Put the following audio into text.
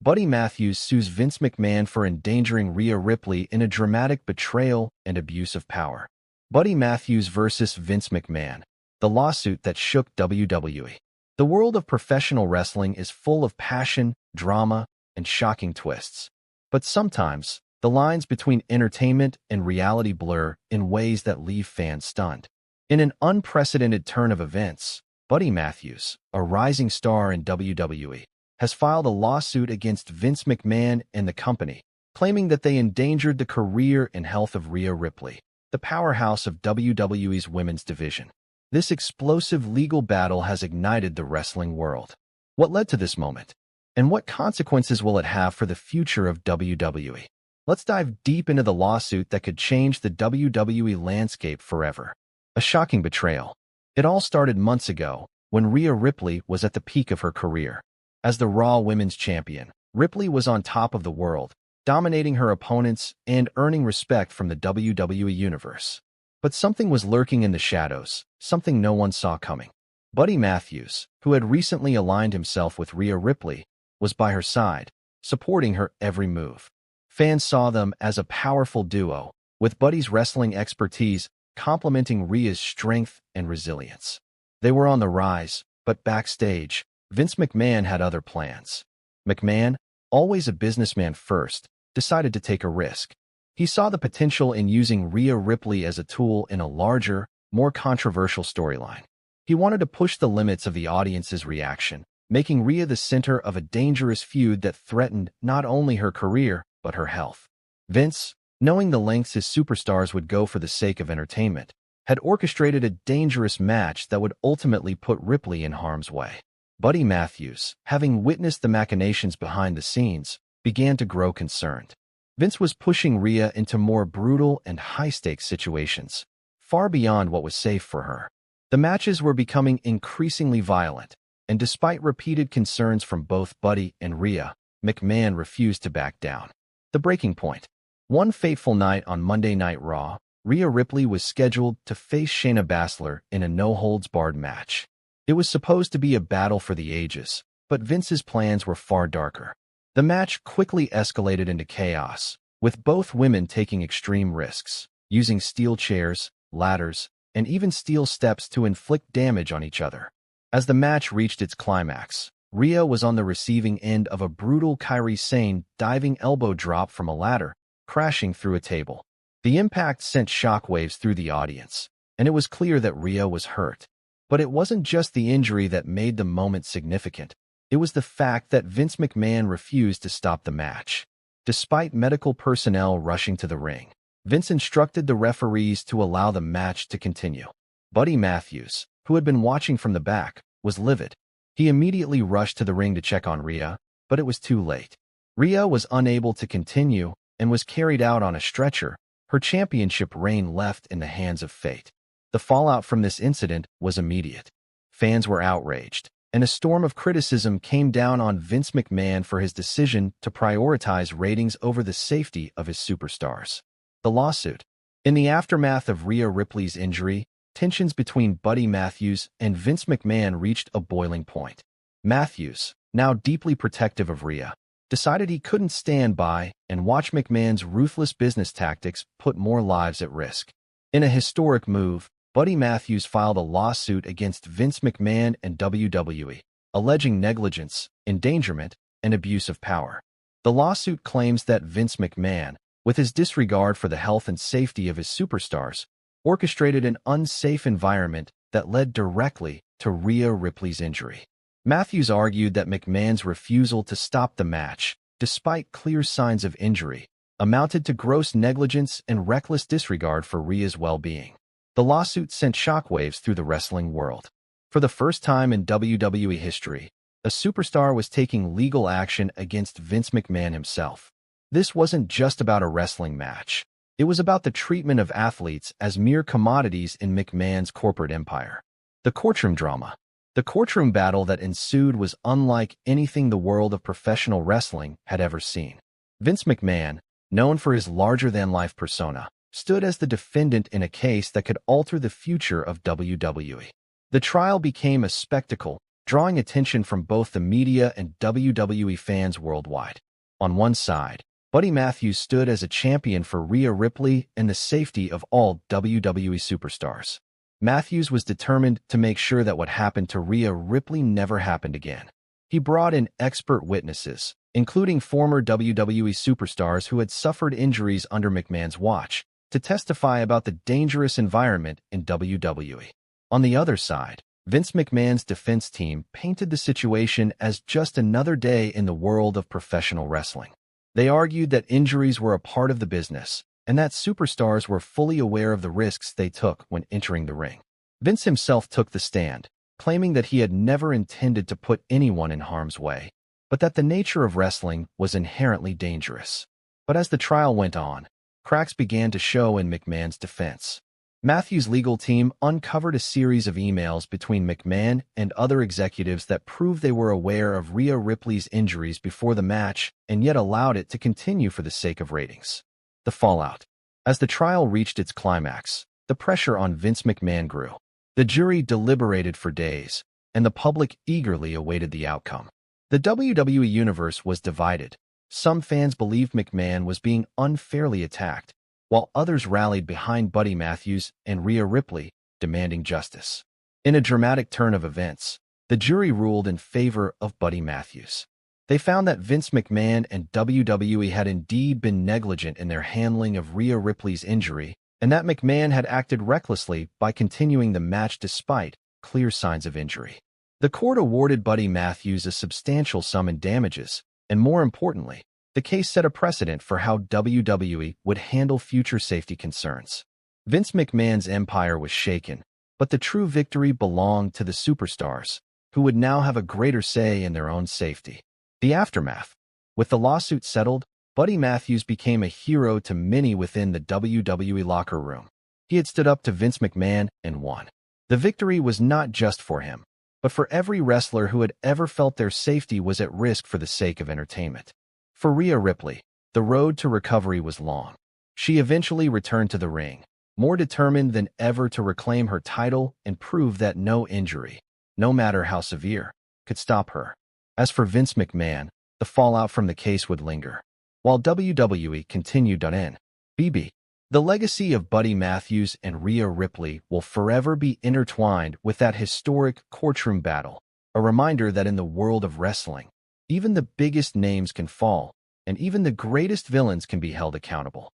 Buddy Matthews sues Vince McMahon for endangering Rhea Ripley in a dramatic betrayal and abuse of power. Buddy Matthews versus Vince McMahon, the lawsuit that shook WWE. The world of professional wrestling is full of passion, drama, and shocking twists. But sometimes, the lines between entertainment and reality blur in ways that leave fans stunned. In an unprecedented turn of events, Buddy Matthews, a rising star in WWE, has filed a lawsuit against Vince McMahon and the company, claiming that they endangered the career and health of Rhea Ripley, the powerhouse of WWE's women's division. This explosive legal battle has ignited the wrestling world. What led to this moment? And what consequences will it have for the future of WWE? Let's dive deep into the lawsuit that could change the WWE landscape forever. A shocking betrayal. It all started months ago, when Rhea Ripley was at the peak of her career. As the Raw Women's Champion, Ripley was on top of the world, dominating her opponents and earning respect from the WWE Universe. But something was lurking in the shadows, something no one saw coming. Buddy Matthews, who had recently aligned himself with Rhea Ripley, was by her side, supporting her every move. Fans saw them as a powerful duo, with Buddy's wrestling expertise complementing Rhea's strength and resilience. They were on the rise, but backstage, Vince McMahon had other plans. McMahon, always a businessman first, decided to take a risk. He saw the potential in using Rhea Ripley as a tool in a larger, more controversial storyline. He wanted to push the limits of the audience's reaction, making Rhea the center of a dangerous feud that threatened not only her career, but her health. Vince, knowing the lengths his superstars would go for the sake of entertainment, had orchestrated a dangerous match that would ultimately put Ripley in harm's way. Buddy Matthews, having witnessed the machinations behind the scenes, began to grow concerned. Vince was pushing Rhea into more brutal and high-stakes situations, far beyond what was safe for her. The matches were becoming increasingly violent, and despite repeated concerns from both Buddy and Rhea, McMahon refused to back down. The breaking point. One fateful night on Monday Night Raw, Rhea Ripley was scheduled to face Shayna Baszler in a no-holds-barred match. It was supposed to be a battle for the ages, but Vince's plans were far darker. The match quickly escalated into chaos, with both women taking extreme risks, using steel chairs, ladders, and even steel steps to inflict damage on each other. As the match reached its climax, Rhea was on the receiving end of a brutal Kairi Sane diving elbow drop from a ladder, crashing through a table. The impact sent shockwaves through the audience, and it was clear that Rhea was hurt. But it wasn't just the injury that made the moment significant. It was the fact that Vince McMahon refused to stop the match. Despite medical personnel rushing to the ring, Vince instructed the referees to allow the match to continue. Buddy Matthews, who had been watching from the back, was livid. He immediately rushed to the ring to check on Rhea, but it was too late. Rhea was unable to continue and was carried out on a stretcher, her championship reign left in the hands of fate. The fallout from this incident was immediate. Fans were outraged, and a storm of criticism came down on Vince McMahon for his decision to prioritize ratings over the safety of his superstars. The lawsuit. In the aftermath of Rhea Ripley's injury, tensions between Buddy Matthews and Vince McMahon reached a boiling point. Matthews, now deeply protective of Rhea, decided he couldn't stand by and watch McMahon's ruthless business tactics put more lives at risk. In a historic move, Buddy Matthews filed a lawsuit against Vince McMahon and WWE, alleging negligence, endangerment, and abuse of power. The lawsuit claims that Vince McMahon, with his disregard for the health and safety of his superstars, orchestrated an unsafe environment that led directly to Rhea Ripley's injury. Matthews argued that McMahon's refusal to stop the match, despite clear signs of injury, amounted to gross negligence and reckless disregard for Rhea's well-being. The lawsuit sent shockwaves through the wrestling world. For the first time in WWE history, a superstar was taking legal action against Vince McMahon himself. This wasn't just about a wrestling match. It was about the treatment of athletes as mere commodities in McMahon's corporate empire. The courtroom drama. The courtroom battle that ensued was unlike anything the world of professional wrestling had ever seen. Vince McMahon, known for his larger-than-life persona, stood as the defendant in a case that could alter the future of WWE. The trial became a spectacle, drawing attention from both the media and WWE fans worldwide. On one side, Buddy Matthews stood as a champion for Rhea Ripley and the safety of all WWE superstars. Matthews was determined to make sure that what happened to Rhea Ripley never happened again. He brought in expert witnesses, including former WWE superstars who had suffered injuries under McMahon's watch, to testify about the dangerous environment in WWE. On the other side, Vince McMahon's defense team painted the situation as just another day in the world of professional wrestling. They argued that injuries were a part of the business, and that superstars were fully aware of the risks they took when entering the ring. Vince himself took the stand, claiming that he had never intended to put anyone in harm's way, but that the nature of wrestling was inherently dangerous. But as the trial went on, cracks began to show in McMahon's defense. Matthews' legal team uncovered a series of emails between McMahon and other executives that proved they were aware of Rhea Ripley's injuries before the match and yet allowed it to continue for the sake of ratings. The fallout. As the trial reached its climax, the pressure on Vince McMahon grew. The jury deliberated for days, and the public eagerly awaited the outcome. The WWE universe was divided. Some fans believed McMahon was being unfairly attacked, while others rallied behind Buddy Matthews and Rhea Ripley, demanding justice. In a dramatic turn of events, the jury ruled in favor of Buddy Matthews. They found that Vince McMahon and WWE had indeed been negligent in their handling of Rhea Ripley's injury, and that McMahon had acted recklessly by continuing the match despite clear signs of injury. The court awarded Buddy Matthews a substantial sum in damages, and more importantly, the case set a precedent for how WWE would handle future safety concerns. Vince McMahon's empire was shaken, but the true victory belonged to the superstars, who would now have a greater say in their own safety. The aftermath. With the lawsuit settled, Buddy Matthews became a hero to many within the WWE locker room. He had stood up to Vince McMahon and won. The victory was not just for him, but for every wrestler who had ever felt their safety was at risk for the sake of entertainment. For Rhea Ripley, the road to recovery was long. She eventually returned to the ring, more determined than ever to reclaim her title and prove that no injury, no matter how severe, could stop her. As for Vince McMahon, the fallout from the case would linger. While WWE continued on NBB, the legacy of Buddy Matthews and Rhea Ripley will forever be intertwined with that historic courtroom battle, a reminder that in the world of wrestling, even the biggest names can fall, and even the greatest villains can be held accountable.